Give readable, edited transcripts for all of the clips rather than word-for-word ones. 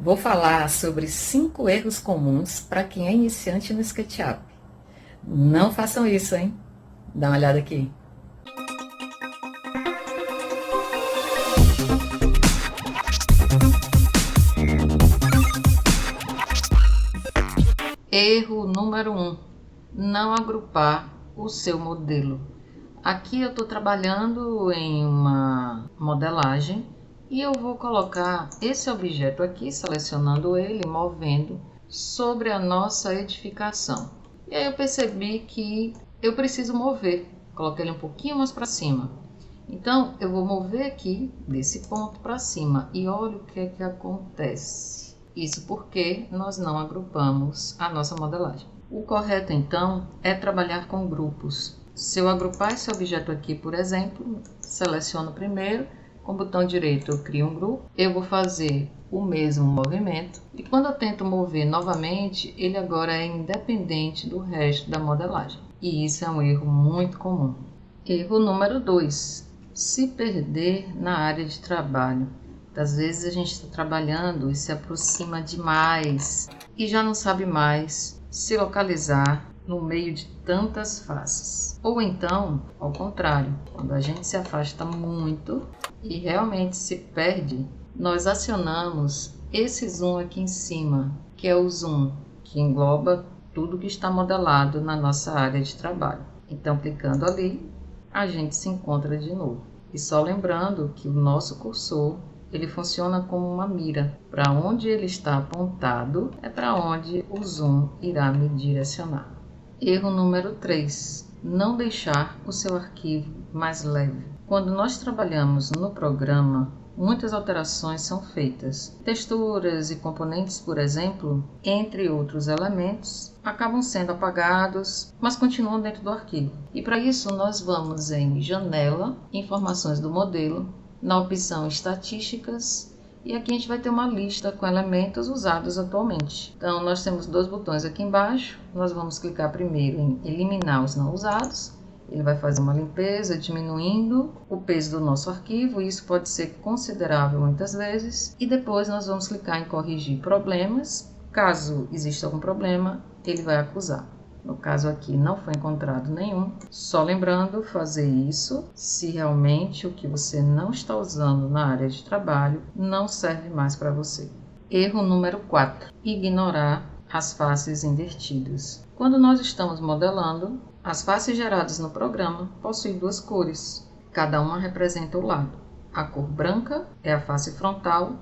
Vou falar sobre 5 erros comuns para quem é iniciante no SketchUp. Não façam isso, hein? Dá uma olhada aqui. Erro número 1: não agrupar o seu modelo. Aqui eu estou trabalhando em uma modelagem e eu vou colocar esse objeto aqui, selecionando ele, movendo sobre a nossa edificação. E aí eu percebi que eu preciso mover, coloquei ele um pouquinho mais para cima. Então eu vou mover aqui desse ponto para cima e olha o que é que acontece. Isso porque nós não agrupamos a nossa modelagem. O correto então é trabalhar com grupos. Se eu agrupar esse objeto aqui, por exemplo, seleciono primeiro, com o botão direito eu crio um grupo, eu vou fazer o mesmo movimento e quando eu tento mover novamente, ele agora é independente do resto da modelagem. E isso é um erro muito comum. Erro número 2: se perder na área de trabalho. Às vezes a gente está trabalhando e se aproxima demais e já não sabe mais se localizar no meio de tantas faces. Ou então, ao contrário, quando a gente se afasta muito e realmente se perde, nós acionamos esse zoom aqui em cima, que é o zoom que engloba tudo que está modelado na nossa área de trabalho. Então, clicando ali, a gente se encontra de novo. E só lembrando que o nosso cursor ele funciona como uma mira. Para onde ele está apontado é para onde o zoom irá me direcionar. Erro número 3: não deixar o seu arquivo mais leve. Quando nós trabalhamos no programa, muitas alterações são feitas. Texturas e componentes, por exemplo, entre outros elementos, acabam sendo apagados, mas continuam dentro do arquivo. E para isso nós vamos em Janela, Informações do modelo, na opção Estatísticas, e aqui a gente vai ter uma lista com elementos usados atualmente. Então nós temos 2 botões aqui embaixo, nós vamos clicar primeiro em Eliminar os não usados. Ele vai fazer uma limpeza, diminuindo o peso do nosso arquivo, e isso pode ser considerável muitas vezes. E depois nós vamos clicar em Corrigir problemas. Caso exista algum problema, ele vai acusar. No caso aqui não foi encontrado nenhum. Só lembrando, fazer isso se realmente o que você não está usando na área de trabalho não serve mais para você. Erro número 4: ignorar as faces invertidas. Quando nós estamos modelando, as faces geradas no programa possuem 2 cores. Cada uma representa o lado. A cor branca é a face frontal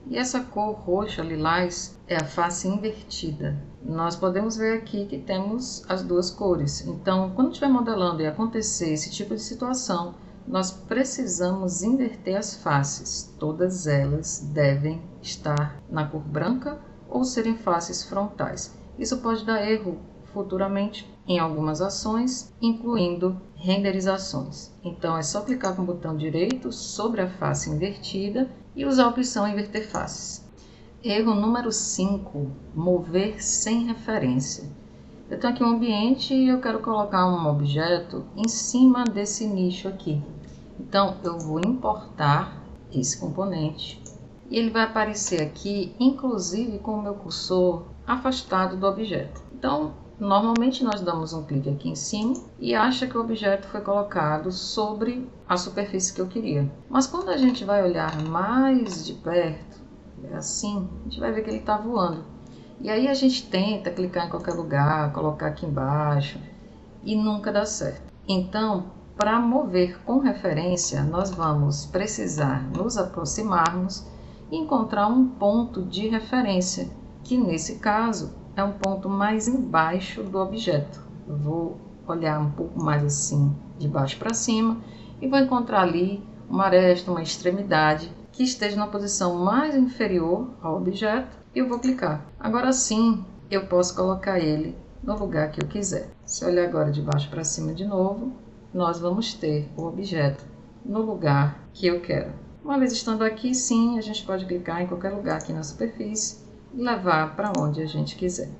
e essa cor roxa lilás é a face invertida. Nós podemos ver aqui que temos as 2 cores. Então, quando estiver modelando e acontecer esse tipo de situação, nós precisamos inverter as faces. Todas elas devem estar na cor branca ou serem faces frontais. Isso pode dar erro futuramente em algumas ações, incluindo renderizações. Então é só clicar com o botão direito sobre a face invertida e usar a opção Inverter Faces. Erro número 5: mover sem referência. Eu tenho aqui um ambiente e eu quero colocar um objeto em cima desse nicho aqui. Então eu vou importar esse componente e ele vai aparecer aqui, inclusive com o meu cursor afastado do objeto. Então, normalmente nós damos um clique aqui em cima e acha que o objeto foi colocado sobre a superfície que eu queria. Mas quando a gente vai olhar mais de perto, assim, a gente vai ver que ele está voando. E aí a gente tenta clicar em qualquer lugar, colocar aqui embaixo e nunca dá certo. Então, para mover com referência, nós vamos precisar nos aproximarmos e encontrar um ponto de referência, que nesse caso é um ponto mais embaixo do objeto. Eu vou olhar um pouco mais assim, de baixo para cima, e vou encontrar ali uma aresta, uma extremidade, que esteja na posição mais inferior ao objeto, e eu vou clicar. Agora sim, eu posso colocar ele no lugar que eu quiser. Se eu olhar agora de baixo para cima de novo, nós vamos ter o objeto no lugar que eu quero. Uma vez estando aqui, sim, a gente pode clicar em qualquer lugar aqui na superfície e levar para onde a gente quiser.